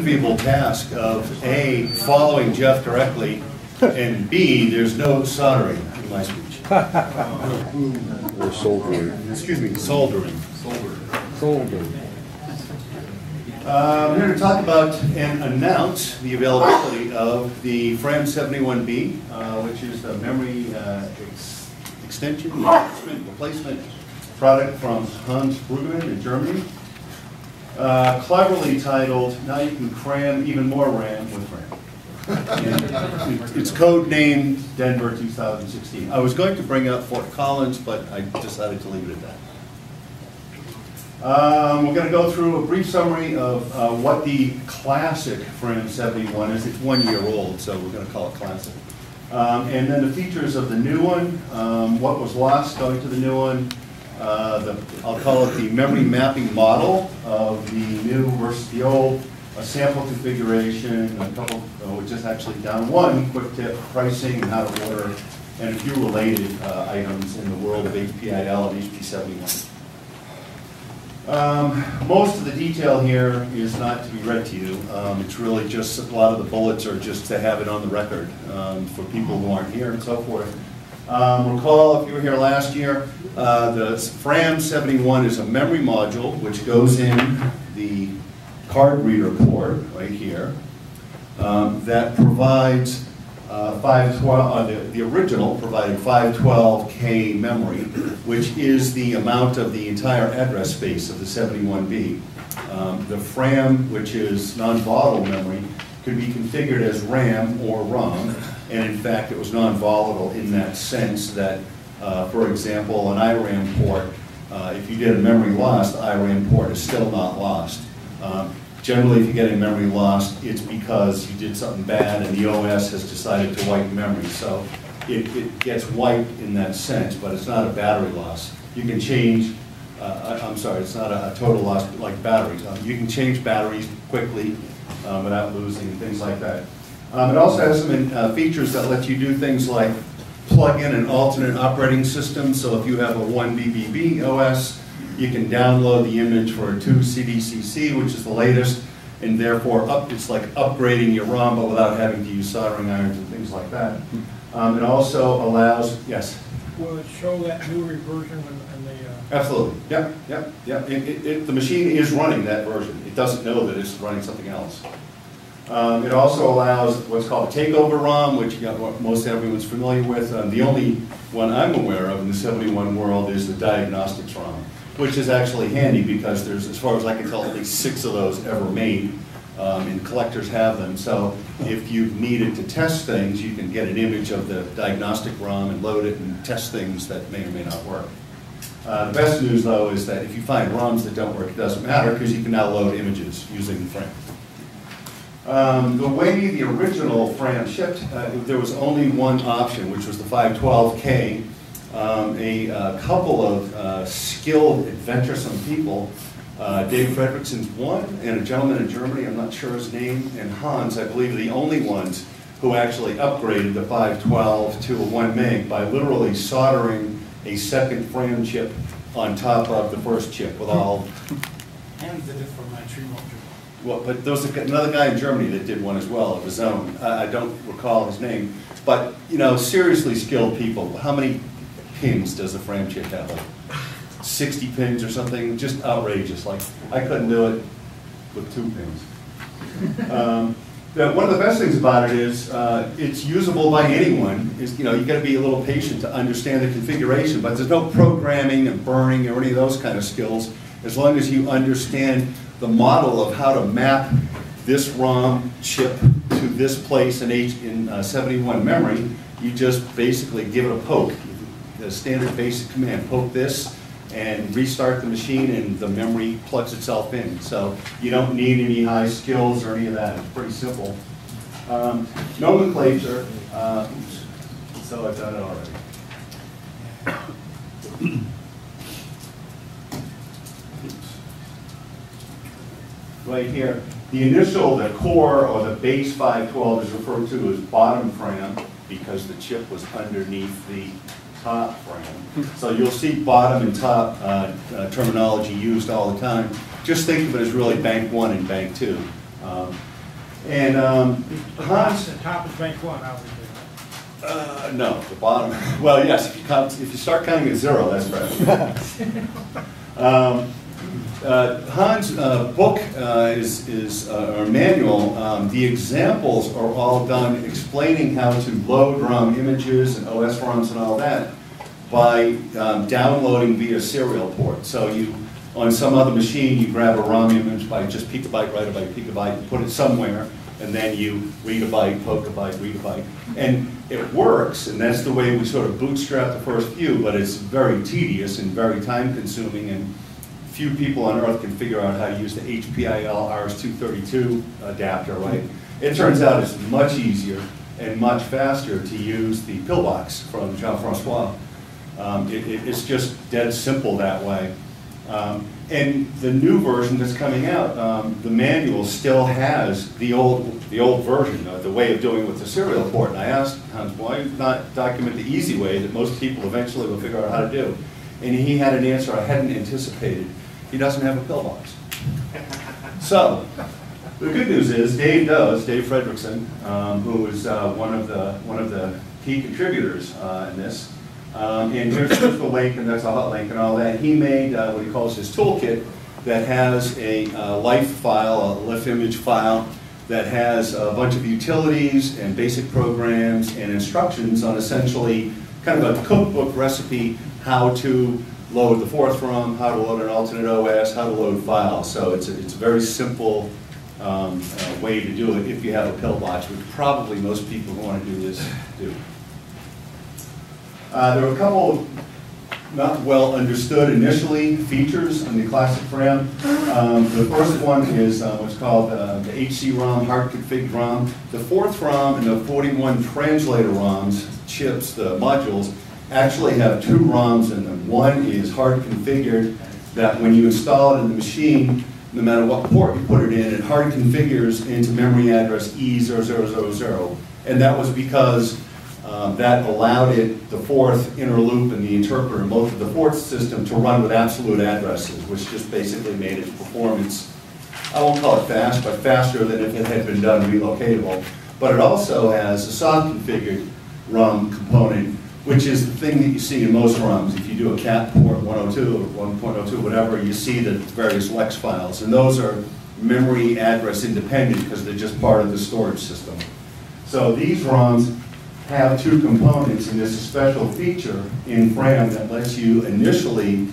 unenviable task of A, following Jeff directly, and B, there's no soldering in my speech. Or soldering. Excuse me, soldering. Soldering. I'm here to talk about and announce the availability of the FRAM71B, which is a memory extension, replacement product from Hans Bruggemann in Germany. Cleverly titled, "Now you can cram even more RAM with Fram." It's code named Denver 2016. I was going to bring up Fort Collins, but I decided to leave it at that. We're going to go through a brief summary of what the classic FRAM71 is. It's 1 year old, so we're going to call it classic. And then the features of the new one, what was lost going to the new one, I'll call it the memory mapping model of the new versus the old, a sample configuration, a couple, just actually down one quick tip, pricing and how to order, and a few related items in the world of HPIL and HP71. Most of the detail here is not to be read to you. It's really just a lot of the bullets are just to have it on the record for people who aren't here and so forth. Recall, if you were here last year, the FRAM71 is a memory module which goes in the card reader port right here that provides 512, the original provided 512K memory, which is the amount of the entire address space of the 71B. The FRAM, which is non-volatile memory, could be configured as RAM or ROM, and in fact it was non-volatile in that sense that, for example, an IRAM port, if you did a memory loss, the IRAM port is still not lost. Generally, if you get a memory lost, it's because you did something bad and the OS has decided to wipe memory. So it gets wiped in that sense, but it's not a battery loss. You can change, I'm sorry, it's not a total loss like batteries. You can change batteries quickly without losing things like that. It also has some features that let you do things like plug in an alternate operating system. So if you have a 1BBB OS, you can download the image for a 2CDCC, which is the latest, and therefore it's like upgrading your ROM, but without having to use soldering irons and things like that. It also allows, yes? Will it show that newer version in the... Absolutely, yep. The machine is running that version. It doesn't know that it's running something else. It also allows what's called a takeover ROM, which most everyone's familiar with. The only one I'm aware of in the 71 world is the diagnostics ROM, which is actually handy because there's, as far as I can tell, at least 6 of those ever made, and collectors have them. So if you've needed to test things, you can get an image of the diagnostic ROM and load it and test things that may or may not work. The best news, though, is that if you find ROMs that don't work, it doesn't matter because you can now load images using the Fram. The way the original Fram shipped, there was only one option, which was the 512K. A couple of skilled, adventuresome people, Dave Fredrickson's one, and a gentleman in Germany, I'm not sure his name, and Hans, I believe, are the only ones who actually upgraded the 512 to a 1 meg by literally soldering a second Fram chip on top of the first chip with all... Hans did it for my tree module. Well, but there was another guy in Germany that did one as well of his own. I don't recall his name, but you know, seriously skilled people. How many pins does a Fram chip have? Like 60 pins or something? Just outrageous. Like I couldn't do it with 2 pins. One of the best things about it is it's usable by anyone. You got to be a little patient to understand the configuration, but there's no programming and burning or any of those kind of skills. As long as you understand the model of how to map this ROM chip to this place in 71 memory, you just basically give it a poke. The standard basic command, poke this and restart the machine and the memory plugs itself in. So you don't need any high skills or any of that. It's pretty simple. Nomenclature, so I've done it already. Right here, the initial, the core or the base 512 is referred to as bottom Fram because the chip was underneath the top Fram. So you'll see bottom and top terminology used all the time. Just think of it as really bank 1 and bank 2. And Hans, The top is bank one, obviously. no, the bottom. Well, yes, if you start counting at zero, that's right. Hans' book or manual. The examples are all done explaining how to load ROM images and OS ROMs and all that by downloading via serial port. So you, on some other machine, you grab a ROM image by just picobyte, write it by picobyte, and put it somewhere, and then you read a byte, poke a byte, read a byte. And it works, and that's the way we sort of bootstrap the first few, but it's very tedious and very time consuming, and few people on earth can figure out how to use the HPIL RS-232 adapter, right? It turns out it's much easier and much faster to use the pillbox from Jean-Francois. It's just dead simple that way. And the new version that's coming out, the manual still has the old version, the way of doing it with the serial port. And I asked Hans, why not document the easy way that most people eventually will figure out how to do? And he had an answer I hadn't anticipated. He doesn't have a pillbox. So, the good news is Dave Fredrickson, who is one of the key contributors in this. And here's the link, and that's a hot link and all that. He made what he calls his toolkit that has a LIFE file, a LIFE image file, that has a bunch of utilities and basic programs and instructions on essentially kind of a cookbook recipe how to load the fourth ROM, how to load an alternate OS, how to load files. So it's a very simple way to do it if you have a pillbox, which probably most people who want to do this do. There were a couple of not well understood initially features in the classic Fram. The first one is what's called the HC ROM, hard config ROM. The fourth ROM and the 41 translator ROMs, chips, the modules, actually have two ROMs in them. One is hard configured, that when you install it in the machine, no matter what port you put it in, it hard configures into memory address E0000. And that was because that allowed it, the fourth inner loop and the interpreter in both of the fourth system, to run with absolute addresses, which just basically made its performance, I won't call it fast, but faster than if it had been done relocatable. But it also has a soft configured ROM component, which is the thing that you see in most ROMs. If you do a cat port 102 or 1.02, whatever, you see the various LEX files. And those are memory address independent because they're just part of the storage system. So these ROMs have two components, and there's a special feature in Fram that lets you initially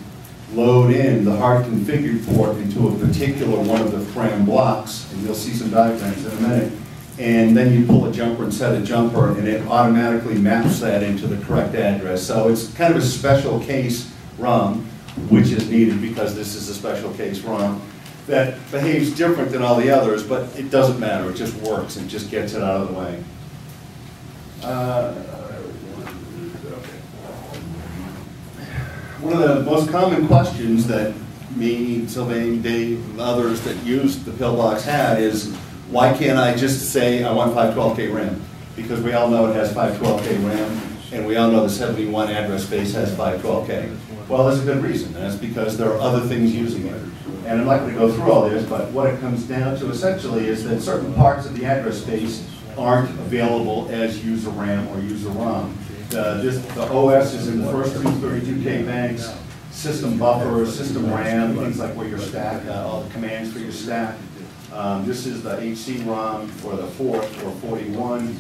load in the hard configured port into a particular one of the Fram blocks, and you'll see some diagrams in a minute. And then you pull a jumper and set a jumper, and it automatically maps that into the correct address. So it's kind of a special case ROM, which is needed because this is a special case ROM that behaves different than all the others, but it doesn't matter. It just works and just gets it out of the way. One of the most common questions that me, Sylvain, Dave, others that used the pillbox had is, why can't I just say I want 512K RAM? Because we all know it has 512K RAM, and we all know the 71 address space has 512K. Well, there's a good reason, and that's because there are other things using it. And I'm not going to go through all this, but what it comes down to essentially is that certain parts of the address space aren't available as user RAM or user ROM. The OS is in the first two 32K banks, system buffer, system RAM, things like where your stack, all the commands for your stack. This is the HC ROM for the fourth or 41.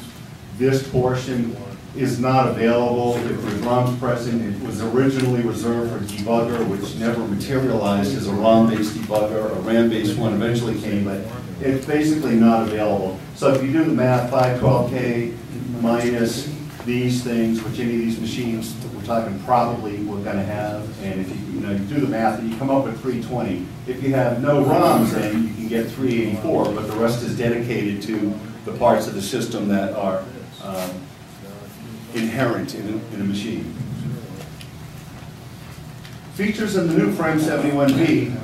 This portion is not available if there's ROMs present. It was originally reserved for debugger, which never materialized as a ROM-based debugger. A RAM-based one eventually came, but it's basically not available. So if you do the math, 512K minus these things, which any of these machines that we're talking probably we're going to have, and if you do the math, and you come up with 320. If you have no ROMs, then you can get 384, but the rest is dedicated to the parts of the system that are inherent in a machine. Features in the new FRAM71B.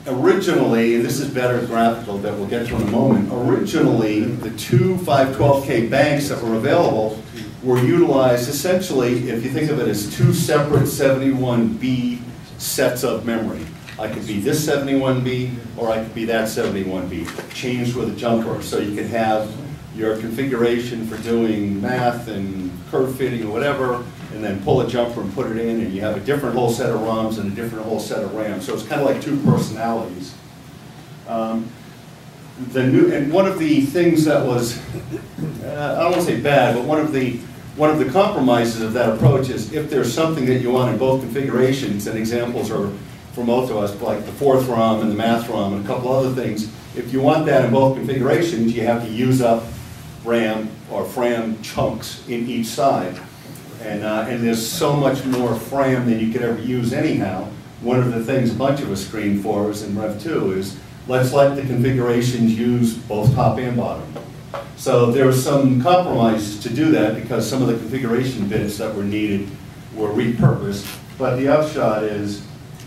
Originally, and this is better graphical that we'll get to in a moment, originally the two 512K banks that were available were utilized essentially, if you think of it as two separate 71B sets of memory. I could be this 71B, or I could be that 71B, changed with a jumper. So you could have your configuration for doing math and curve fitting or whatever, and then pull a jumper and put it in, and you have a different whole set of ROMs and a different whole set of RAMs. So it's kind of like two personalities. And one of the things that was, I don't want to say bad, but one of the compromises of that approach is if there's something that you want in both configurations, and examples are for most of us like the fourth ROM and the math ROM and a couple other things, if you want that in both configurations, you have to use up RAM or FRAM chunks in each side. And there's so much more FRAM than you could ever use anyhow. One of the things a bunch of us screened for is in Rev 2 is let's let the configurations use both top and bottom. So there were some compromises to do that because some of the configuration bits that were needed were repurposed. But the upshot is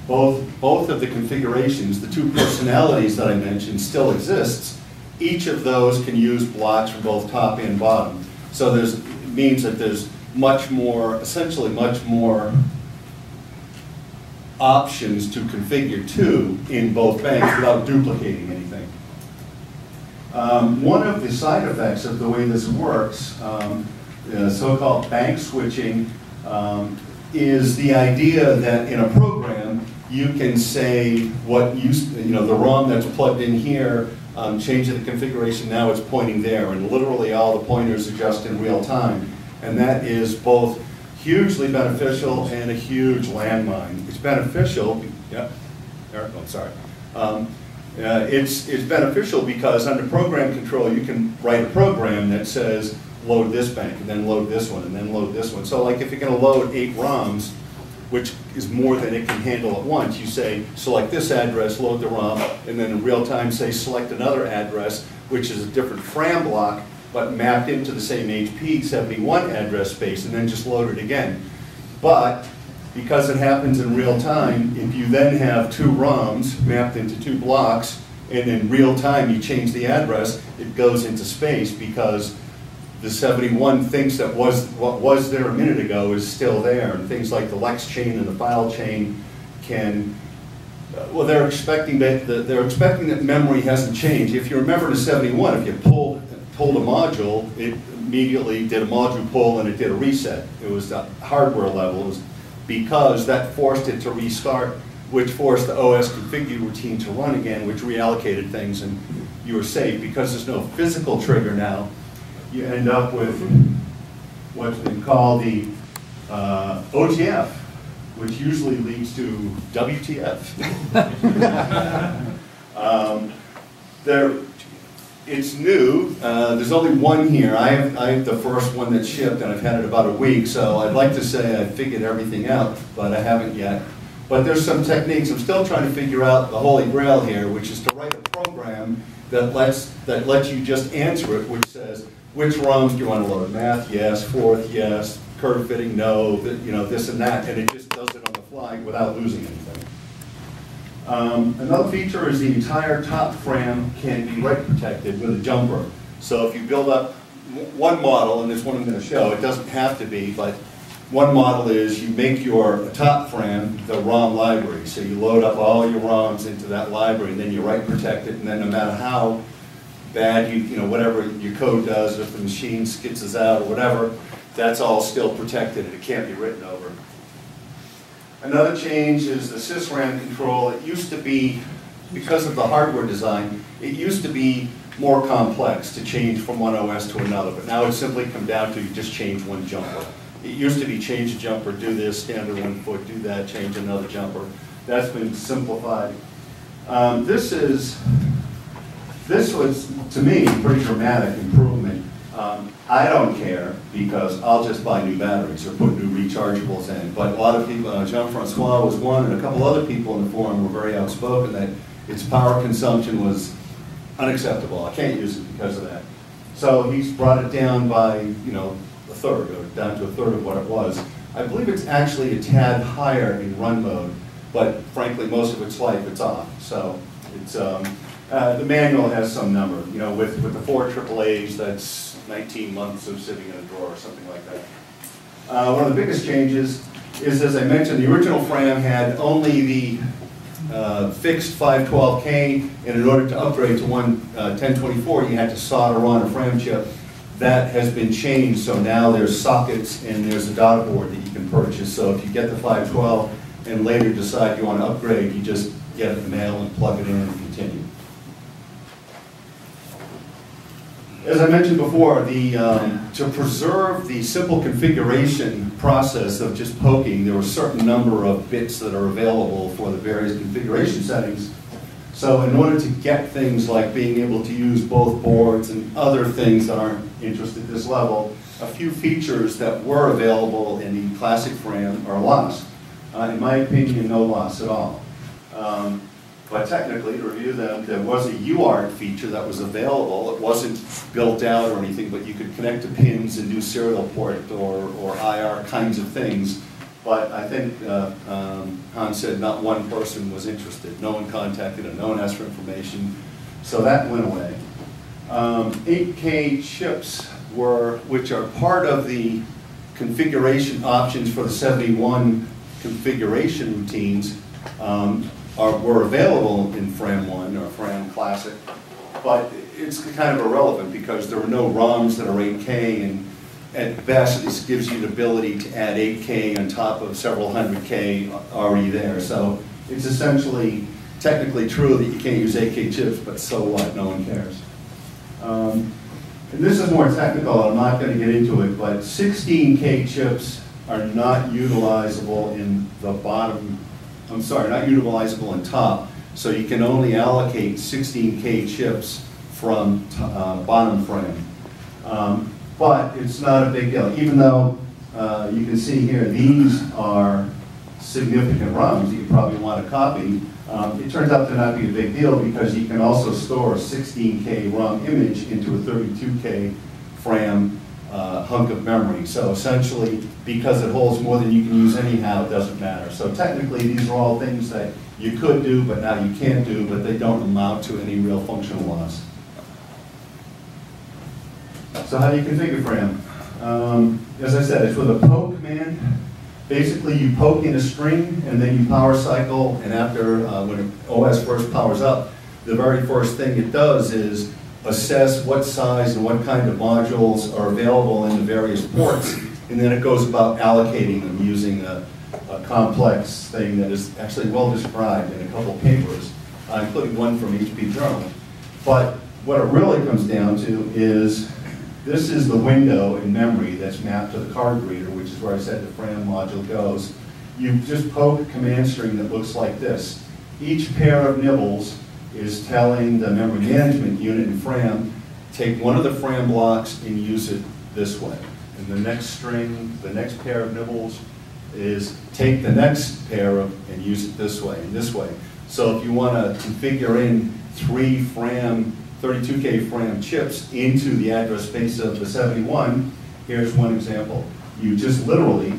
both of the configurations, the two personalities that I mentioned, still exists. Each of those can use blocks from both top and bottom. So it means that there's much more, essentially much more options to configure to in both banks without duplicating anything. One of the side effects of the way this works, so-called bank switching, is the idea that in a program you can say what the ROM that's plugged in here, change the configuration, now it's pointing there, and literally all the pointers adjust in real time. And that is both hugely beneficial and a huge landmine. It's beneficial, yeah, Eric, I'm sorry. It's beneficial because under program control you can write a program that says load this bank and then load this one and then load this one. So like if you're going to load 8 ROMs, which is more than it can handle at once, you say select this address, load the ROM, and then in real time say select another address, which is a different FRAM block, but mapped into the same HP71 address space, and then just load it again. But because it happens in real time, if you then have 2 ROMs mapped into 2 blocks, and in real time you change the address, it goes into space because the 71 thinks that what was there a minute ago is still there, and things like the Lex chain and the file chain can, well, they're expecting that memory hasn't changed. If you remember the 71, if you pulled a module, it immediately did a module pull and it did a reset. It was the hardware level. It was because that forced it to restart, which forced the OS configure routine to run again, which reallocated things, and you were safe. Because there's no physical trigger now, you end up with what's been called the OTF, which usually leads to WTF. It's new. There's only one here. I have the first one that shipped, and I've had it about a week, so I'd like to say I figured everything out, but I haven't yet. But there's some techniques. I'm still trying to figure out the holy grail here, which is to write a program that lets you just answer it, which says, which ROMs do you want to load? Math, yes. Fourth, yes. Curve fitting, no. This and that, and it just does it on the fly without losing anything. Another feature is the entire top FRAM can be write protected with a jumper. So if you build up one model, and this one I'm going to show, it doesn't have to be, but one model is you make your top FRAM the ROM library. So you load up all your ROMs into that library, and then you write protect it, and then no matter how bad whatever your code does, if the machine skitzes out or whatever, that's all still protected and it can't be written over. Another change is the sysram control. It used to be, because of the hardware design, it used to be more complex to change from one OS to another, but now it's simply come down to you just change one jumper. It used to be change a jumper, do this, standard 1 foot, do that, change another jumper. That's been simplified. This was, to me, a pretty dramatic improvement. I don't care because I'll just buy new batteries or put new rechargeables in. But a lot of people, Jean-Francois was one, and a couple other people in the forum were very outspoken that its power consumption was unacceptable. I can't use it because of that. So he's brought it down by, a third, or down to a third of what it was. I believe it's actually a tad higher in run mode, but frankly, most of its life it's off. So it's the manual has some number. With the 4 AAAs, that's 19 months of sitting in a drawer or something like that. One of the biggest changes is, as I mentioned, the original FRAM had only the fixed 512K, and in order to upgrade to 1024, you had to solder on a Fram chip. That has been changed, so now there's sockets and there's a data board that you can purchase. So if you get the 512 and later decide you want to upgrade, you just get it in the mail and plug it in and continue. As I mentioned before, to preserve the simple configuration process of just poking, there were a certain number of bits that are available for the various configuration settings. So in order to get things like being able to use both boards and other things that aren't interested at this level, a few features that were available in the classic Fram are lost. In my opinion, no loss at all. But technically, to review them, there was a UART feature that was available. It wasn't built out or anything, but you could connect to pins and do serial port or IR kinds of things. But I think Hans said not one person was interested. No one contacted him. No one asked for information. So that went away. 8K chips which are part of the configuration options for the 71 configuration routines, were available in Fram 1 or Fram Classic, but it's kind of irrelevant because there are no ROMs that are 8K, and at best this gives you the ability to add 8K on top of several hundred K already there. So it's essentially technically true that you can't use 8K chips, but so what? No one cares. And this is more technical, I'm not going to get into it, but 16K chips are not utilizable in the bottom, I'm sorry, not utilizable in top, so you can only allocate 16K chips from bottom Fram. But it's not a big deal, even though you can see here, these are significant ROMs that you probably want to copy. It turns out to not be a big deal because you can also store a 16K ROM image into a 32K Fram hunk of memory. So essentially, because it holds more than you can use anyhow, it doesn't matter. So technically, these are all things that you could do, but now you can't do, but they don't amount to any real functional loss. So how do you configure Fram? As I said, it's with a poke command. Basically, you poke in a string, and then you power cycle, and after, when OS first powers up, the very first thing it does is assess what size and what kind of modules are available in the various ports, and then it goes about allocating them using a complex thing that is actually well described in a couple of papers, including one from HP Journal. But what it really comes down to is this is the window in memory that's mapped to the card reader, which is where I said the Fram module goes. You just poke a command string that looks like this. Each pair of nibbles is telling the memory management unit in Fram, take one of the Fram blocks and use it this way. And the next string, the next pair of nibbles is take the next pair and use it this way and this way. So if you want to configure in 3 Fram 32K Fram chips into the address space of the 71, here's one example. You just literally,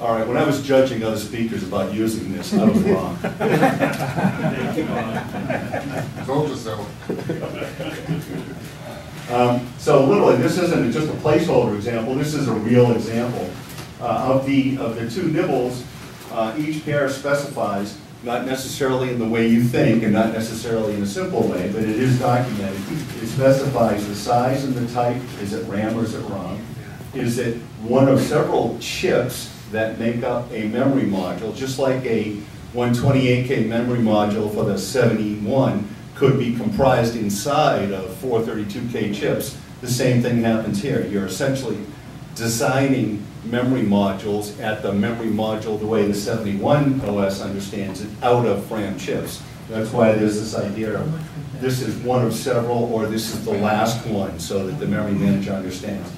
all right, when I was judging other speakers about using this, I was wrong. Told you so. So literally, this isn't just a placeholder example, this is a real example. Of the 2 nibbles, each pair specifies, not necessarily in the way you think and not necessarily in a simple way, but it is documented. It specifies the size and the type. Is it RAM or is it ROM? Is it one of several chips that make up a memory module, just like a 128K memory module for the 71 could be comprised inside of 432K chips. The same thing happens here. You're essentially designing memory modules at the memory module the way the 71 OS understands it, out of Fram chips. That's why there's this idea of this is one of several, or this is the last one, so that the memory manager understands.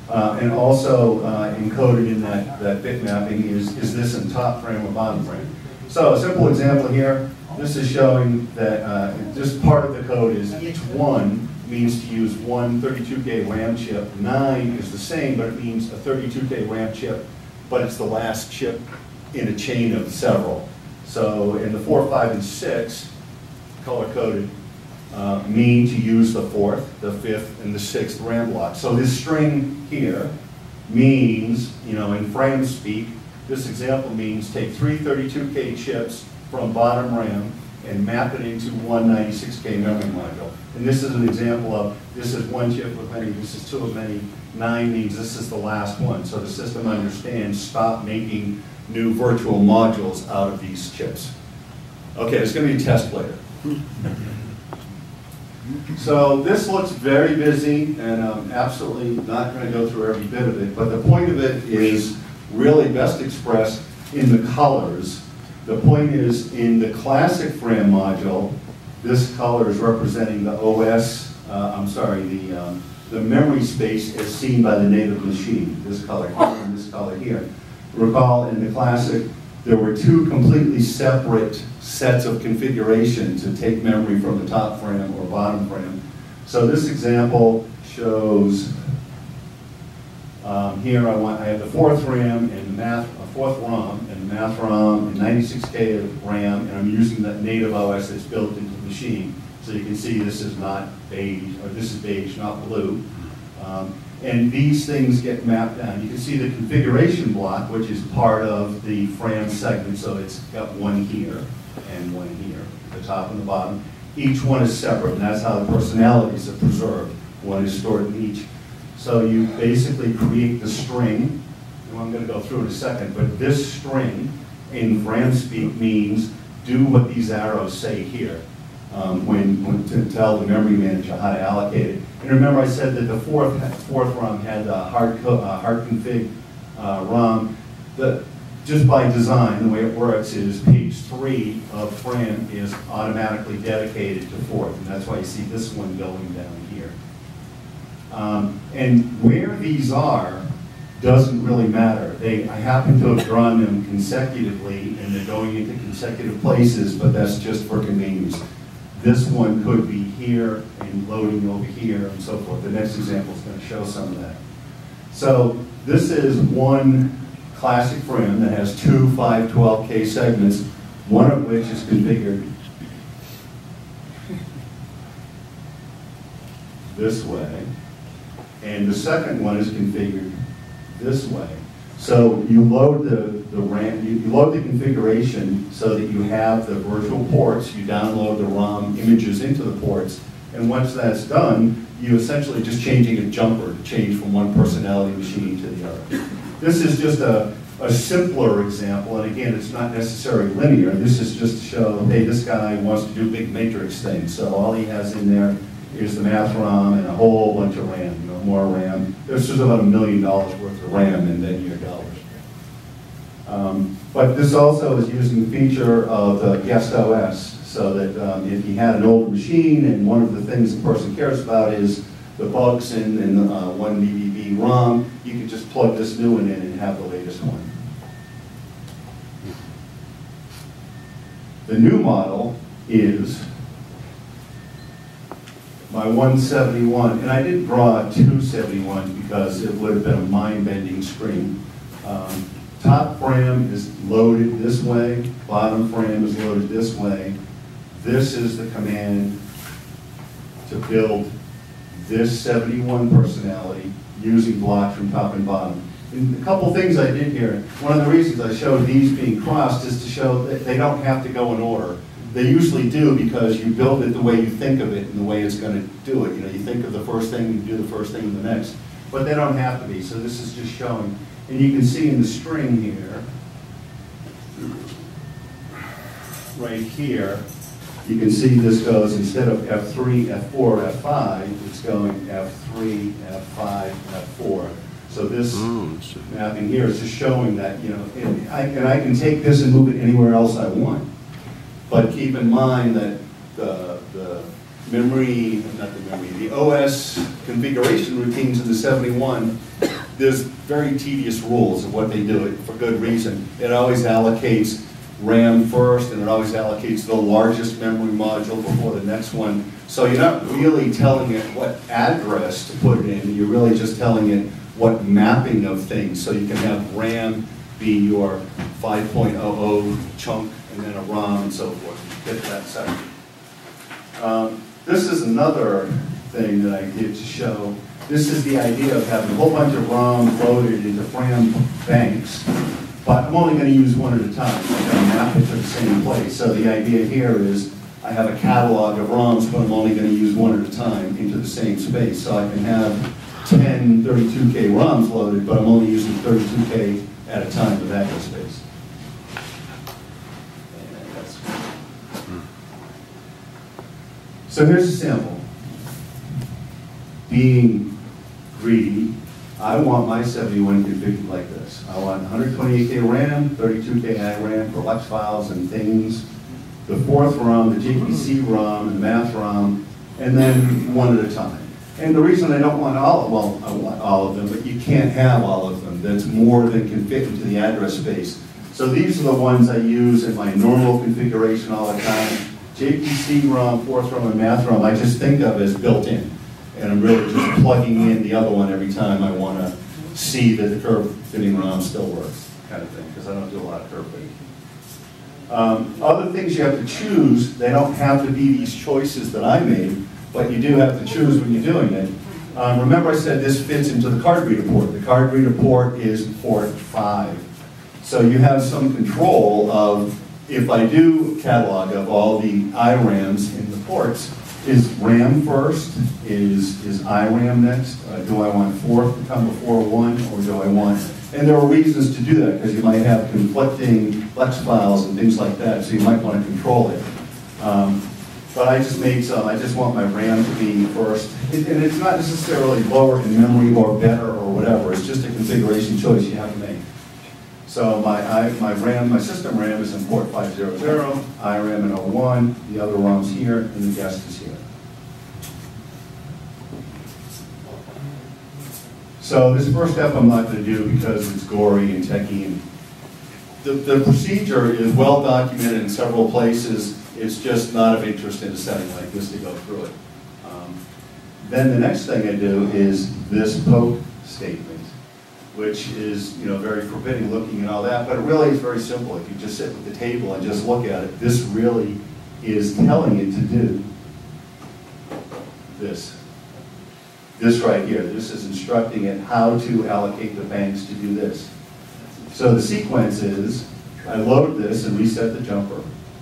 And also encoded in that bit mapping is this in top Fram or bottom Fram. So a simple example here, this is showing that just part of the code is each one means to use one 32K RAM chip. 9 is the same, but it means a 32K RAM chip, but it's the last chip in a chain of several. So in the 4, 5, and 6, color-coded, mean to use the 4th, the 5th, and the 6th RAM block. So this string here means, you know, in Fram speak, this example means take 3 32K chips from bottom RAM and map it into one 96K memory module. And this is an example of, this is one chip of many, this is two of many. 9 means this is the last one. So the system understands, stop making new virtual modules out of these chips. Okay, there's going to be a test later. So this looks very busy, and I'm absolutely not going to go through every bit of it, but the point of it is really best expressed in the colors. The point is, in the classic Fram module, this color is representing the OS, the memory space as seen by the native machine, this color here and this color here. Recall in the classic, there were two completely separate sets of configuration to take memory from the top Fram or bottom Fram. So this example shows, here I have the fourth RAM and the fourth ROM and the math ROM and 96K of RAM, and I'm using that native OS that's built into the machine. So you can see this is not beige, or this is beige, not blue. And these things get mapped down. You can see the configuration block, which is part of the Fram segment, so it's got one here and one here, the top and the bottom. Each one is separate, and that's how the personalities are preserved. One is stored in each. So you basically create the string, and I'm going to go through it in a second, but this string in Fram speak means do what these arrows say here. When to tell the memory manager how to allocate it. And remember I said that the fourth ROM had the hard config ROM. Just by design, the way it works is page 3 of Fram is automatically dedicated to fourth, and that's why you see this one going down here. And where these are doesn't really matter. I happen to have drawn them consecutively, and they're going into consecutive places, but that's just for convenience. This one could be here and loading over here and so forth. The next example is going to show some of that. So this is one classic Fram that has two 512K segments, one of which is configured this way, and the second one is configured this way. So you load the RAM, you load the configuration so that you have the virtual ports, you download the ROM images into the ports, and once that's done, you essentially just changing a jumper to change from one personality machine to the other. This is just a simpler example, and again, it's not necessarily linear. This is just to show, hey, this guy wants to do big matrix things, so all he has in there is the math ROM and a whole bunch of RAM, you know, more RAM. This is about $1 million worth of RAM in then your dollars. But this also is using the feature of the guest OS, so that if you had an old machine and one of the things the person cares about is the bugs in one BBB ROM, you can just plug this new one in and have the latest one. The new model is my 171, and I didn't draw two 71s because it would have been a mind-bending screen. Top Fram is loaded this way, bottom Fram is loaded this way. This is the command to build this 71 personality using blocks from top and bottom. And a couple things I did here. One of the reasons I showed these being crossed is to show that they don't have to go in order. They usually do because you build it the way you think of it and the way it's going to do it. You know, you think of the first thing, you do the first thing and the next. But they don't have to be, so this is just showing. And you can see in the string here, right here, you can see this goes, instead of F3, F4, F5, it's going F3, F5, F4. So this mapping here is just showing that, you know, and I can take this and move it anywhere else I want. But keep in mind that the memory, not the memory, the OS configuration routines in the 71, there's very tedious rules of what they do it for good reason. It always allocates RAM first, and it always allocates the largest memory module before the next one. So you're not really telling it what address to put it in, you're really just telling it what mapping of things. So you can have RAM be your 5.00 chunk, and then a ROM and so forth. Get that section. This is another thing that I did to show this is the idea of having a whole bunch of ROMs loaded into Fram banks, but I'm only going to use one at a time. I'm going to map it to the same place. So the idea here is I have a catalog of ROMs, but I'm only going to use one at a time into the same space. So I can have 10 32K ROMs loaded, but I'm only using 32K at a time with address space. So here's a sample. Being greedy, I want my 71 configured like this. I want 128K RAM, 32K IRAM for Lex files and things, the fourth ROM, the JPC ROM, and the math ROM, and then one at a time. And the reason I don't want all of, well, I want all of them, but you can't have all of them. That's more than can fit into the address space. So these are the ones I use in my normal configuration all the time. JPC ROM, fourth ROM, and math ROM, I just think of as built in. And I'm really just plugging in the other one every time I want to see that the curve fitting ROM still works, kind of thing, because I don't do a lot of curve fitting. Other things you have to choose, they don't have to be these choices that I made, but you do have to choose when you're doing it. Remember I said this fits into the card reader port. The card reader port is port 5. So you have some control of, if I do catalog of all the IRAMs in the ports, is RAM first? Is IRAM next? Do I want fourth to come before one, or do I want... And there are reasons to do that, because you might have conflicting Lex files and things like that, so you might want to control it. But I just made some. I just want my RAM to be first. And it's not necessarily lower in memory or better or whatever. It's just a configuration choice you have to make. So my RAM, my system RAM is in port 500, IRAM in 01, the other ROM's here, and the guest is here. So this first step I'm not going to do because it's gory and techy. And the procedure is well documented in several places. It's just not of interest in a setting like this to go through it. Then the next thing I do is this poke statement, which is, you know, very forbidding looking and all that, but it really is very simple. If you just sit at the table and just look at it, this really is telling it to do this. This right here, this is instructing it how to allocate the banks to do this. So the sequence is, I load this and reset the jumper.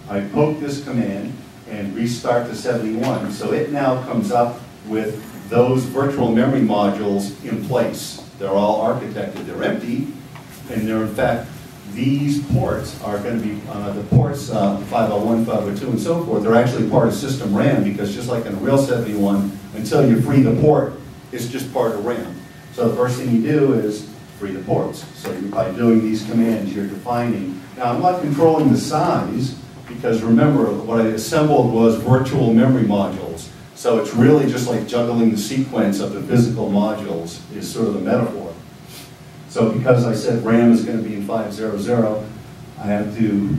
I poke this command and restart the 71. So it now comes up with those virtual memory modules in place. They're all architected, they're empty, and they're in fact, these ports are going to be, the ports 501, 502, and so forth, they're actually part of system RAM, because just like in a real 71, until you free the port, it's just part of RAM. So the first thing you do is free the ports. So by doing these commands, you're defining. Now I'm not controlling the size, because remember, what I assembled was virtual memory modules. So it's really just like juggling the sequence of the physical modules is sort of the metaphor. So because I said RAM is going to be in 500, I have to,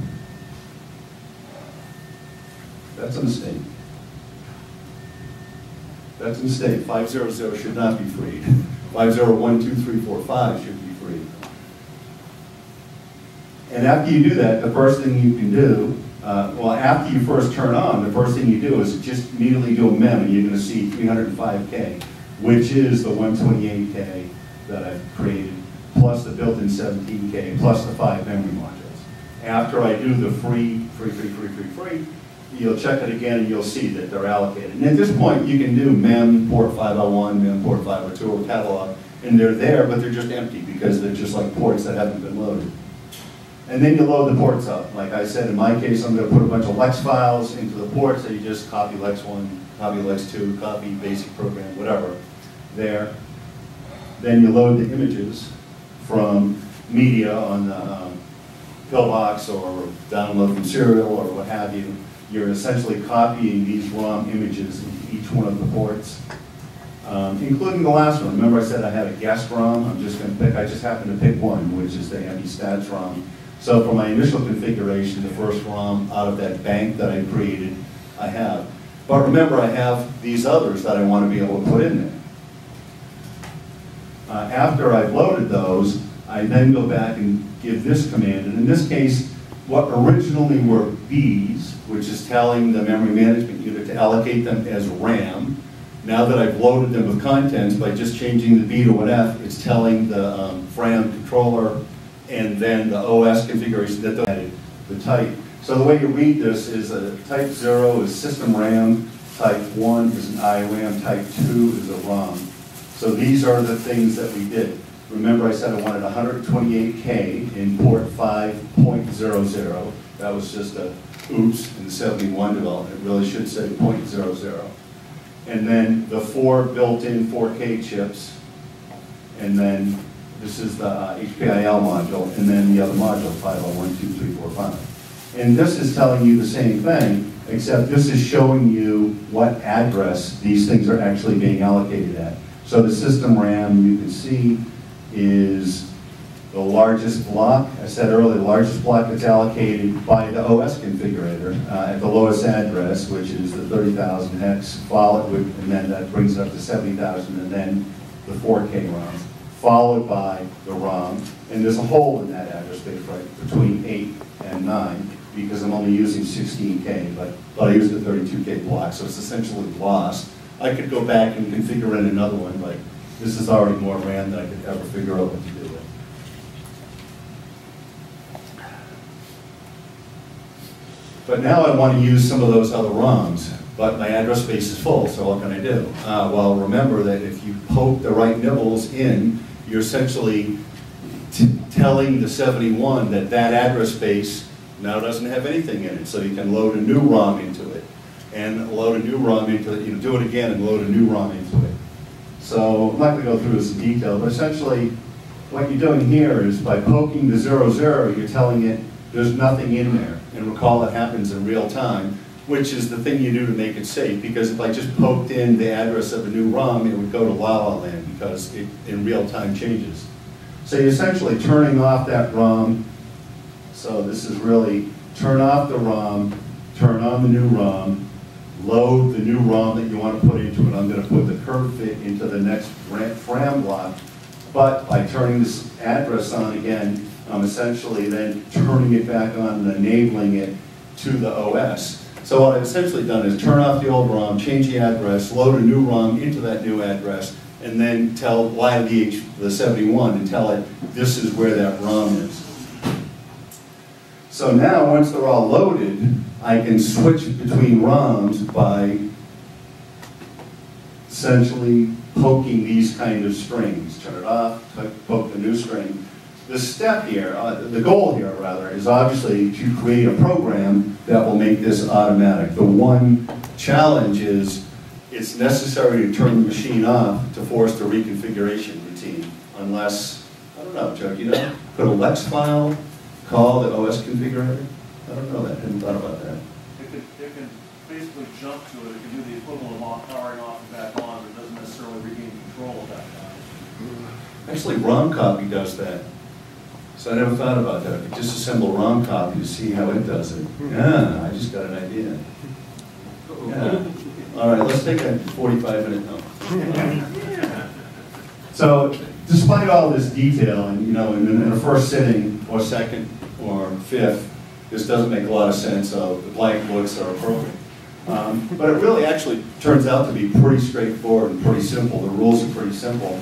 that's a mistake. That's a mistake. 500 should not be freed. 501, 2, 3, 4, 5 should be freed. And after you do that, the first thing you can do, well, after you first turn on, the first thing you do is just immediately do a mem, and you're going to see 305K, which is the 128K that I've created, plus the built-in 17K, plus the 5 memory modules. After I do the free, you'll check it again and you'll see that they're allocated. And at this point, you can do mem port 501, mem port 502, or catalog, and they're there, but they're just empty because they're just like ports that haven't been loaded. And then you load the ports up. Like I said, in my case, I'm going to put a bunch of Lex files into the port, so you just copy Lex 1, copy Lex 2, copy basic program, whatever, there. Then you load the images from media on the pillbox or download from serial or what have you. You're essentially copying these ROM images into each one of the ports, including the last one. Remember I said I had a guest ROM? I'm just going to pick, I just happened to pick one, which is the empty stats ROM. So for my initial configuration, the first ROM out of that bank that I created, I have. But remember, I have these others that I want to be able to put in there. After I've loaded those, I then go back and give this command. And in this case, what originally were Bs, which is telling the memory management unit to allocate them as RAM, Now that I've loaded them with contents, by just changing the B to an F, it's telling the Fram controller and then the OS configuration that they added, the type. So the way you read this is type 0 is system RAM, type 1 is an IOM, type 2 is a ROM. So these are the things that we did. Remember I said I wanted 128K in port 5.00. That was just a oops in the 71 development. It really should say 0.00. And then the 4 built-in 4K chips. And then this is the HPIL module. And then the other module, 501, 2, 3, 4, 5. And this is telling you the same thing, except this is showing you what address these things are actually being allocated at. So the system RAM, you can see, is the largest block. I said earlier, the largest block that's allocated by the OS configurator at the lowest address, which is the 30,000 hex, followed with, and then that brings it up to 70,000, and then the 4K ROM, followed by the ROM. And there's a hole in that address space right between 8 and 9, because I'm only using 16K, but I used a 32K block, so it's essentially lost. I could go back and configure in another one, but this is already more RAM than I could ever figure out what to do with. But now I want to use some of those other ROMs, but my address space is full, so what can I do? Well, remember that if you poke the right nibbles in, you're essentially telling the 71 that that address space now doesn't have anything in it, so you can load a new ROM into it, and load a new ROM into it, do it again and load a new ROM into it. So I'm not going to go through this in detail, but essentially what you're doing here is by poking the 00, you're telling it there's nothing in there. And recall it happens in real time, which is the thing you do to make it safe, because if I just poked in the address of a new ROM, it would go to La La Land because it in real time changes. So you're essentially turning off that ROM. So this is really turn off the ROM, turn on the new ROM, load the new ROM that you want to put into it. I'm going to put the curve fit into the next Fram block, but by turning this address on again, I'm essentially then turning it back on and enabling it to the OS. So what I've essentially done is turn off the old ROM, change the address, load a new ROM into that new address, and then tell the 71 and tell it this is where that ROM is. So now once they're all loaded, I can switch between ROMs by essentially poking these kind of strings. Turn it off, poke the new string. The step here, the goal here rather, is obviously to create a program that will make this automatic. The one challenge is it's necessary to turn the machine off to force the reconfiguration routine. Unless, I don't know, Chuck, you know, could a Lex file call the OS configurator? I don't know that, I hadn't thought about that. It can basically jump to it. It can do the equivalent of powering off and back on, but it doesn't necessarily regain control at that time. Actually, ROM copy does that. So I never thought about that. I could just assemble ROM copy to see how it does it. Yeah, I just got an idea. Yeah. All right, let's take a 45-minute note. So, despite all this detail, and you know, in a first sitting, or second, or fifth, this doesn't make a lot of sense, so the blank looks are appropriate. But it really actually turns out to be pretty straightforward and pretty simple. The rules are pretty simple.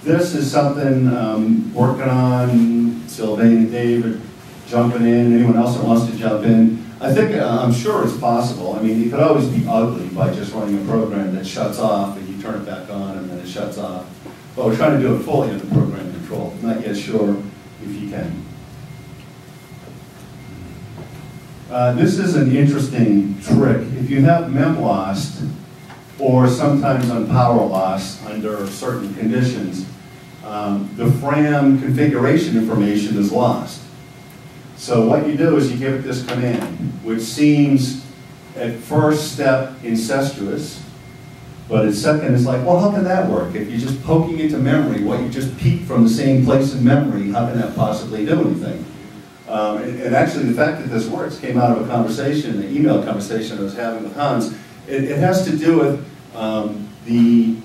This is something working on, Sylvain and David jumping in, anyone else that wants to jump in. I think, I'm sure it's possible. I mean, it could always be ugly by just running a program that shuts off and you turn it back on and then it shuts off. But we're trying to do it fully under program control. I'm not yet sure if you can. This is an interesting trick. If you have mem lost, or sometimes on power loss under certain conditions, the Fram configuration information is lost. So what you do is you give it this command, which seems at first step incestuous, but at second it's like, well, how can that work? If you're just poking into memory, what you just peeked from the same place in memory, how can that possibly do anything? And actually the fact that this works came out of a conversation, an email conversation I was having with Hans. It has to do with the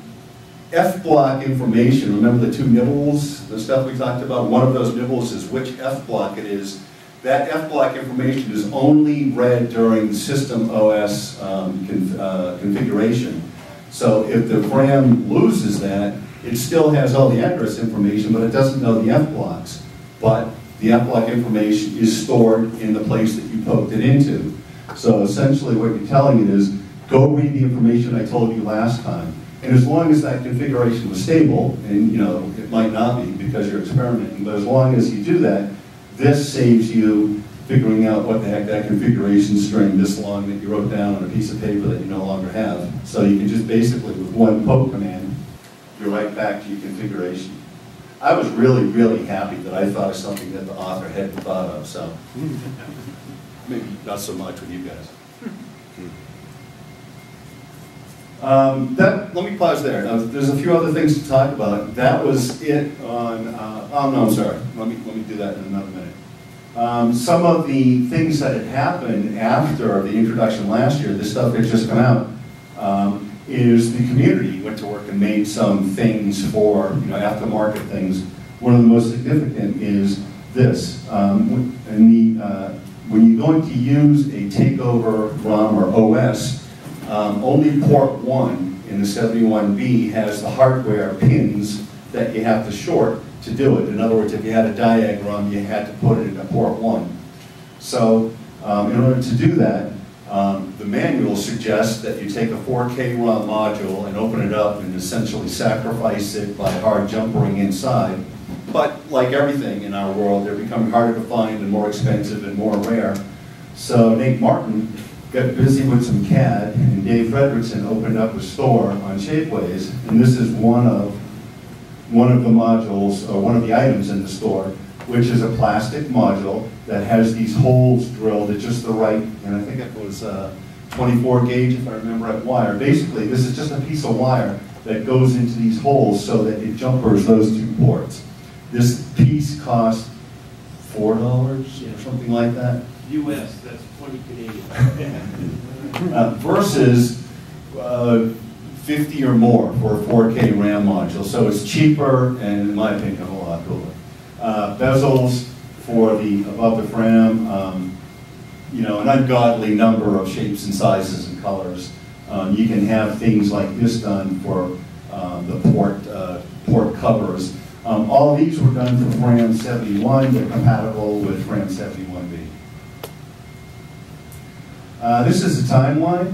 F block information. Remember the two nibbles, the stuff we talked about? One of those nibbles is which F block it is. That F block information is only read during the system OS configuration. So if the Fram loses that, it still has all the address information, but it doesn't know the F blocks. But the F block information is stored in the place that you poked it into. So essentially what you're telling it is, go read the information I told you last time. And as long as that configuration was stable, and you know, it might not be because you're experimenting, but as long as you do that, this saves you figuring out what the heck that configuration string this long that you wrote down on a piece of paper that you no longer have. So you can just basically, with one poke command, you're right back to your configuration. I was really, really happy that I thought of something that the author hadn't thought of, so maybe not so much with you guys. Let me pause there. There's a few other things to talk about. That was it on, oh no, I'm sorry. Let me do that in another minute. Some of the things that had happened after the introduction last year, this stuff had just come out, is the community went to work and made some things for, you know, aftermarket things. One of the most significant is this. When you're going to use a takeover ROM or OS, only port 1 in the 71B has the hardware pins that you have to short to do it. In other words, if you had a diag ROM, you had to put it in port 1. So in order to do that, the manual suggests that you take a 4K ROM module and open it up and essentially sacrifice it by hard jumpering inside. But like everything in our world, they're becoming harder to find and more expensive and more rare. So Nate Martin got busy with some CAD, and Dave Fredrickson opened up a store on Shapeways, and this is one of the modules, or one of the items in the store, which is a plastic module that has these holes drilled at just the right, and I think it was 24 gauge, if I remember right, wire. Basically, this is just a piece of wire that goes into these holes so that it jumpers those two ports. This piece cost $4 or something like that. US, that's 20 Canadian. Versus 50 or more for a 4K RAM module. So it's cheaper and, in my opinion, a whole lot cooler. Bezels for the above the Fram, you know, an ungodly number of shapes and sizes and colors. You can have things like this done for the port covers. All of these were done for FRAM71. They're compatible with FRAM71B. This is a timeline.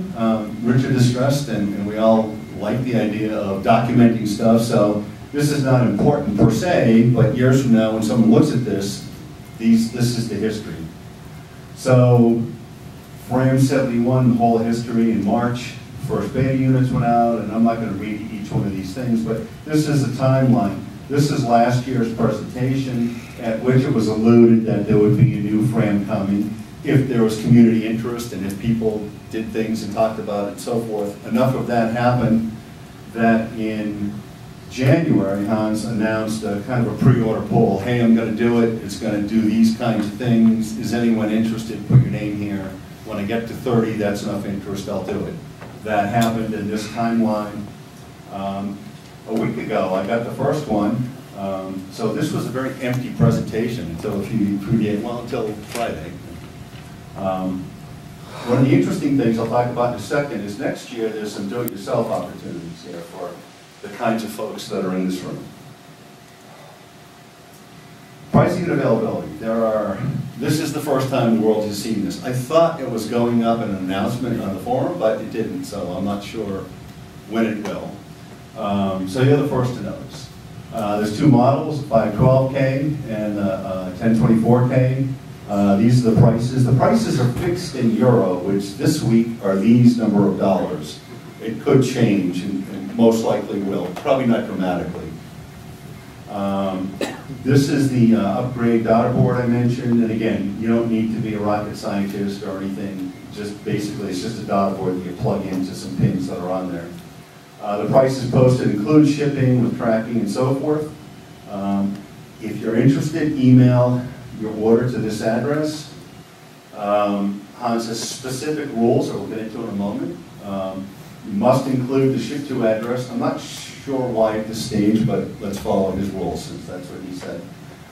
Richard distressed, and we all like the idea of documenting stuff, so this is not important per se, but years from now when someone looks at this, this is the history. So FRAM71, the whole history in March, first beta units went out, and I'm not going to read each one of these things, but this is a timeline. This is last year's presentation, at which it was alluded that there would be a new Fram coming if there was community interest and if people did things and talked about it and so forth. Enough of that happened that in January, Hans announced a kind of a pre-order poll. Hey, I'm going to do it. It's going to do these kinds of things. Is anyone interested? Put your name here. When I get to 30, that's enough interest, I'll do it. That happened in this timeline. A week ago, I got the first one. So this was a very empty presentation until until Friday. One of the interesting things I'll talk about in a second is next year there's some do-it-yourself opportunities here for the kinds of folks that are in this room. Pricing and availability. This is the first time the world has seen this. I thought it was going up in an announcement on the forum, but it didn't, so I'm not sure when it will. So you're the first to notice. There's two models, 512K and 1024K. These are the prices. The prices are fixed in euro, which this week are these number of dollars. It could change, and most likely will. Probably not dramatically. This is the upgrade daughter board I mentioned, and again, you don't need to be a rocket scientist or anything. Just basically, it's just a daughter board that you plug into some pins that are on there. The prices posted include shipping with tracking and so forth. If you're interested, email your order to this address. Hans has specific rules that we'll get into in a moment. You must include the ship to address. I'm not sure why at this stage, but let's follow his rules since that's what he said.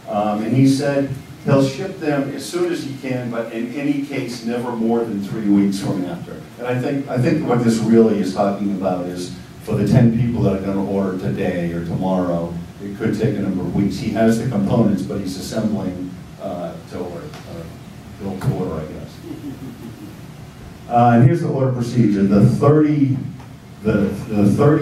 And he said he'll ship them as soon as he can, but in any case, never more than 3 weeks from after. And I think what this really is talking about is for the 10 people that are going to order today or tomorrow, it could take a number of weeks. He has the components, but he's assembling to order, built to order, I guess. And here's the order procedure. The 30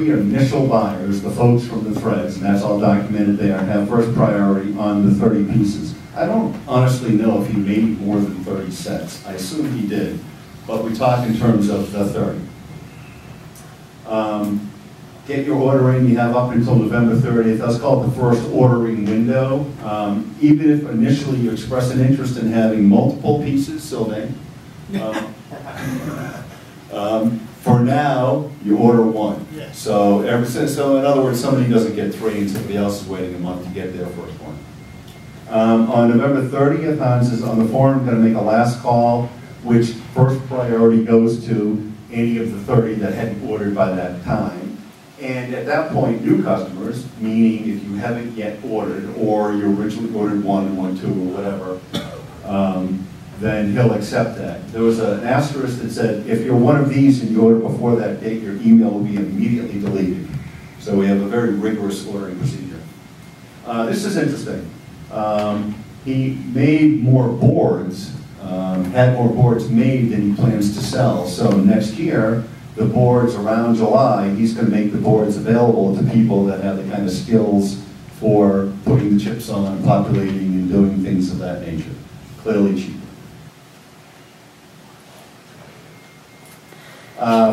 initial buyers, the folks from the threads, and that's all documented there, have first priority on the 30 pieces. I don't honestly know if he made more than 30 sets. I assume he did, but we talk in terms of the 30. Get your order in. You have up until November 30th. That's called the first ordering window. Even if initially you express an interest in having multiple pieces, Sylvain, for now, you order one. Yes. So in other words, somebody doesn't get three and somebody else is waiting a month to get their first one. On November 30th, Hans is on the forum going to make a last call, which first priority goes to any of the 30 that hadn't ordered by that time. And at that point, new customers, meaning if you haven't yet ordered, or you originally ordered one and one, two, or whatever, then he'll accept that. There was an asterisk that said, if you're one of these and you order before that date, your email will be immediately deleted. So we have a very rigorous ordering procedure. This is interesting. He made more boards, had more boards made than he plans to sell. So next year, the boards around July, he's going to make the boards available to people that have the kind of skills for putting the chips on, populating, and doing things of that nature. Clearly cheaper.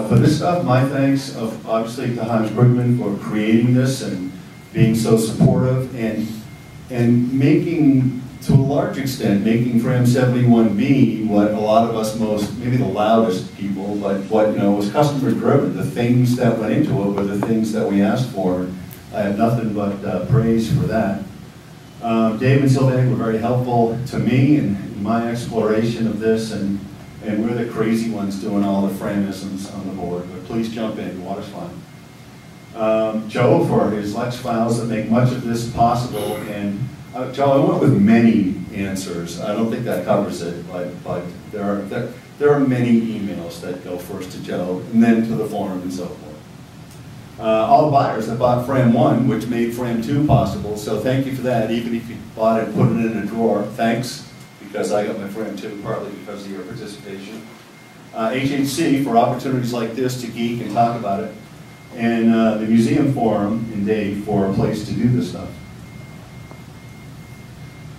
For this stuff, my thanks obviously to Hans Brugman for creating this and being so supportive and making, to a large extent, making FRAM71B what a lot of us maybe the loudest people, but what was customer driven. The things that went into it were the things that we asked for. I have nothing but praise for that. Dave and Sylvain were very helpful to me in my exploration of this, and we're the crazy ones doing all the Framisms on the board, but please jump in, water's fine. Joe for his Lex files that make much of this possible, and Joe, I went with many answers. I don't think that covers it, but there are many emails that go first to Joe, and then to the forum and so forth. All the buyers that bought Fram 1, which made Fram 2 possible, so thank you for that. Even if you bought it and put it in a drawer, thanks, because I got my Fram 2 partly because of your participation. HHC for opportunities like this to geek and talk about it, and the museum forum and Dave for a place to do this stuff.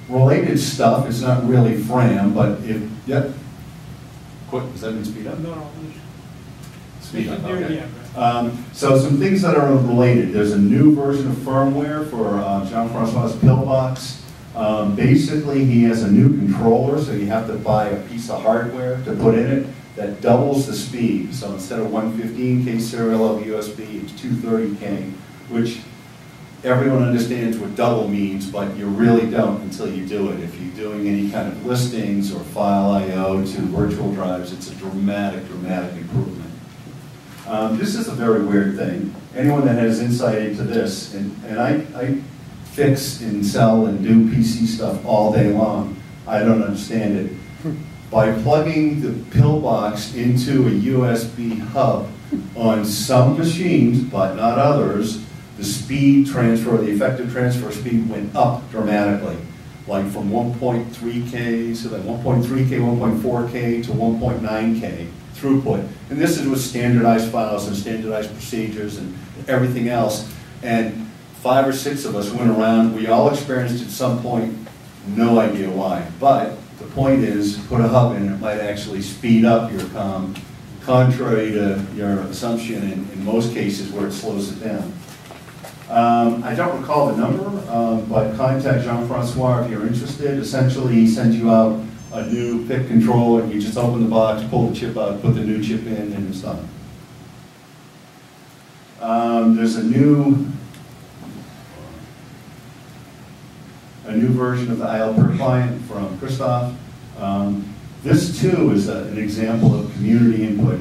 Related stuff is not really Fram, but yep. Quick, does that mean speed up? No. Speed up, There, okay. yeah. So some things that are related. There's a new version of firmware for Jean-Francois's pillbox. Basically, he has a new controller, so you have to buy a piece of hardware to put in it that doubles the speed. So instead of 115K serial over USB, it's 230K, which everyone understands what double means, but you really don't until you do it. If you're doing any kind of listings or file I/O to virtual drives, it's a dramatic improvement. This is a very weird thing. Anyone that has insight into this, and I fix and sell and do PC stuff all day long, I don't understand it. By plugging the pillbox into a USB hub on some machines, but not others, the speed transfer, the effective transfer speed went up dramatically, like from 1.3K, so then 1.3K, 1.4K to 1.9K throughput. And this is with standardized files and standardized procedures and everything else. And 5 or 6 of us went around, we all experienced at some point, no idea why. But the point is, put a hub in, it might actually speed up your COM, contrary to your assumption in most cases where it slows it down. I don't recall the number, but contact Jean-Francois if you're interested. Essentially, he sends you out a new PIC controller. You just open the box, pull the chip out, put the new chip in, and it's done. There's a new version of the IL per client from Christoph. This too is an example of community input.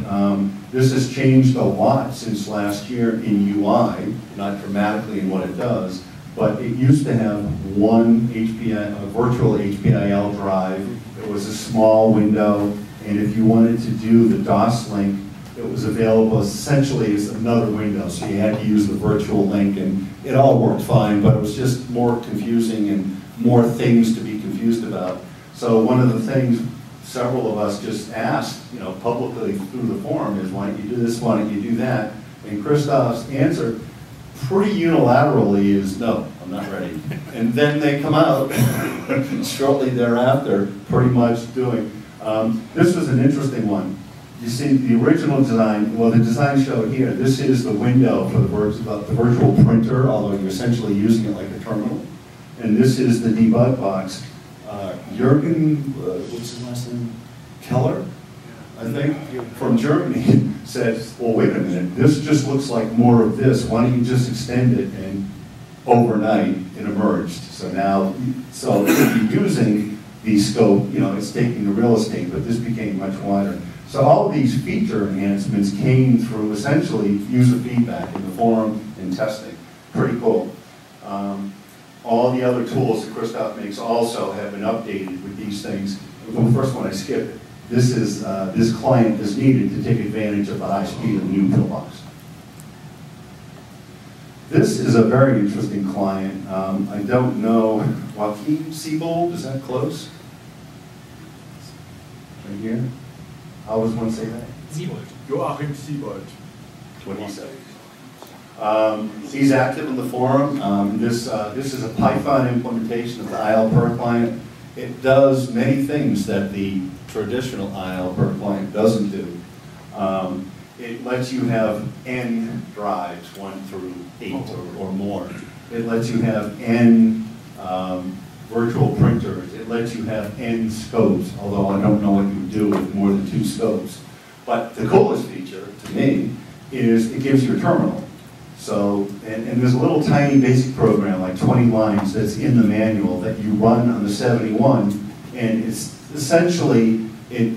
This has changed a lot since last year in UI, not dramatically in what it does, but it used to have one a virtual HPIL drive. It was a small window, and if you wanted to do the DOS link it was available essentially as another window, so you had to use the virtual link, and it all worked fine, but it was just more confusing and more things to be confused about. So one of the things several of us just asked, publicly through the forum is, why don't you do this, why don't you do that? And Christoph's answer pretty unilaterally is, no, I'm not ready. And then they come out shortly thereafter, pretty much doing. This was an interesting one. You see the original design, well, the design showed here, this is the window for the virtual printer, although you're essentially using it like a terminal. And this is the debug box. Jürgen, what's his last name? Keller, I think, from Germany, said, well, wait a minute, this just looks like more of this. Why don't you just extend it? And overnight, it emerged. So now, so if you're using the scope, it's taking the real estate, but this became much wider. So all of these feature enhancements came through essentially user feedback in the forum and testing. Pretty cool. All the other tools that Christoph makes also have been updated with these things. The first one I skipped. This client is needed to take advantage of the high speed of the new pillbox. This is a very interesting client. I don't know, Joachim Siebold, is that close? Right here? How does one say that? Siebold. Joachim Siebold. What he said. He's active in the forum. This is a Python implementation of the IL/per client. It does many things that the traditional IL/per client doesn't do. It lets you have N drives, 1 through 8 or more. It lets you have N virtual printers. It lets you have N scopes, although I don't know what you would do with more than 2 scopes. But the coolest feature, to me, is it gives you a terminal. So, and there's a little tiny basic program, like 20 lines, that's in the manual that you run on the 71, and it's essentially, it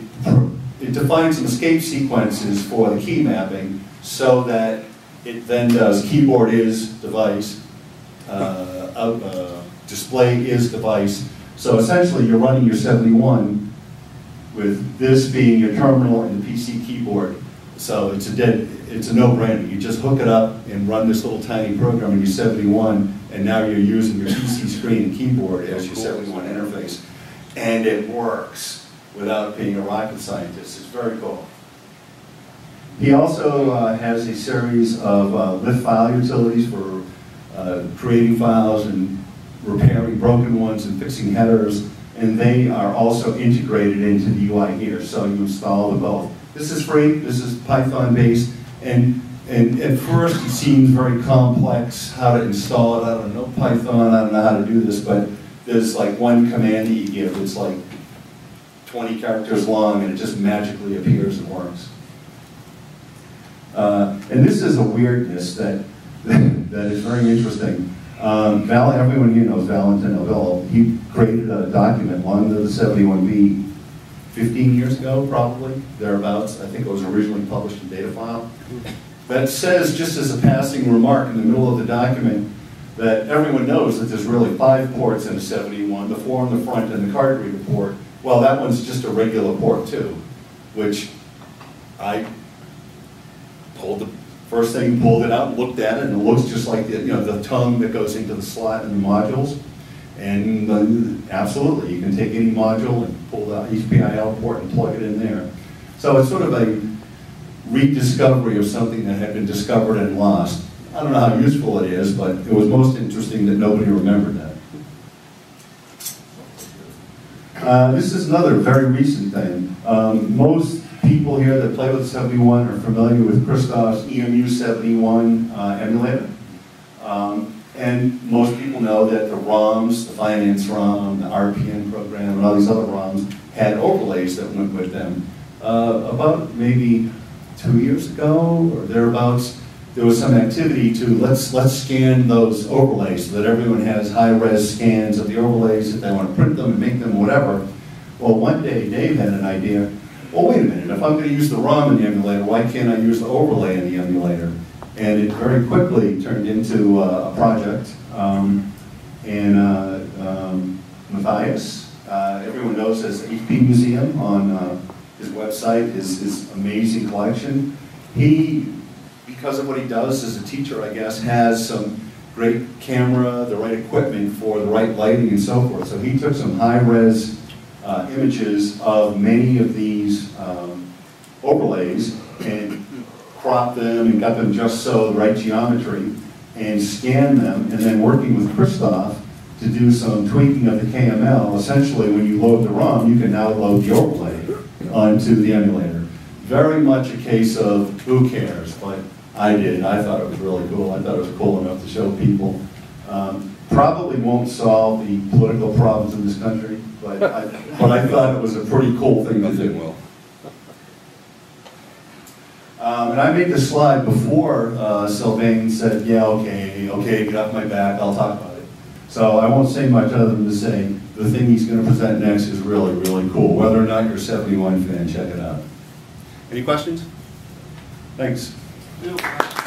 defines some escape sequences for the key mapping so that it then does keyboard is device, display is device. So essentially you're running your 71 with this being your terminal and the PC keyboard. So it's a no-brainer. You just hook it up and run this little tiny program in your 71, and now you're using your PC screen and keyboard as your 71 interface. And it works without being a rocket scientist. It's very cool. He also has a series of lift file utilities for creating files and repairing broken ones and fixing headers, and they are also integrated into the UI here, so you install them both. This is free, this is Python based, and at first it seems very complex how to install it. I don't know Python, I don't know how to do this, but there's like one command that you give, it's like 20 characters long, and it just magically appears and works. And this is a weirdness that is very interesting. Everyone here knows Valentin Avil. He created a document, one of the 71B, 15 years ago, probably, thereabouts. I think it was originally published in data file. That says, just as a passing remark in the middle of the document, that everyone knows that there's really 5 ports in a 71, the 4 on the front and the card reader port. Well, that one's just a regular port too, which I pulled the first thing, pulled it out, looked at it, and it looks just like the tongue that goes into the slot in the modules. And absolutely, you can take any module and pull the hpcalc port and plug it in there. So it's sort of a rediscovery of something that had been discovered and lost. I don't know how useful it is, but it was most interesting that nobody remembered that. This is another very recent thing. Most people here that play with 71 are familiar with Christoph's EMU71 emulator. And most people know that the ROMs, the finance ROM, the RPN program, and all these other ROMs had overlays that went with them. About maybe 2 years ago or thereabouts, there was some activity to let's scan those overlays so that everyone has high-res scans of the overlays if they want to print them and make them whatever. Well, one day Dave had an idea. Well, wait a minute, if I'm going to use the ROM in the emulator, why can't I use the overlay in the emulator? And it very quickly turned into a project. Matthias, everyone knows, has the HP Museum on his website, his amazing collection. He, because of what he does as a teacher, I guess, has some great camera, the right equipment for the right lighting and so forth. So he took some high-res images of many of these overlays and cropped them and got them just so the right geometry and scanned them, and then working with Christoph to do some tweaking of the KML. Essentially, when you load the ROM, you can now load the overlay onto the emulator. Very much a case of who cares, but I did. I thought it was really cool. I thought it was cool enough to show people. Probably won't solve the political problems in this country, but I thought it was a pretty cool thing to do. Well. And I made this slide before Sylvain said, yeah, okay, get off my back, I'll talk about it. So I won't say much other than to say the thing he's going to present next is really, really cool. Whether or not you're a 71 fan, check it out. Any questions? Thanks. Yep.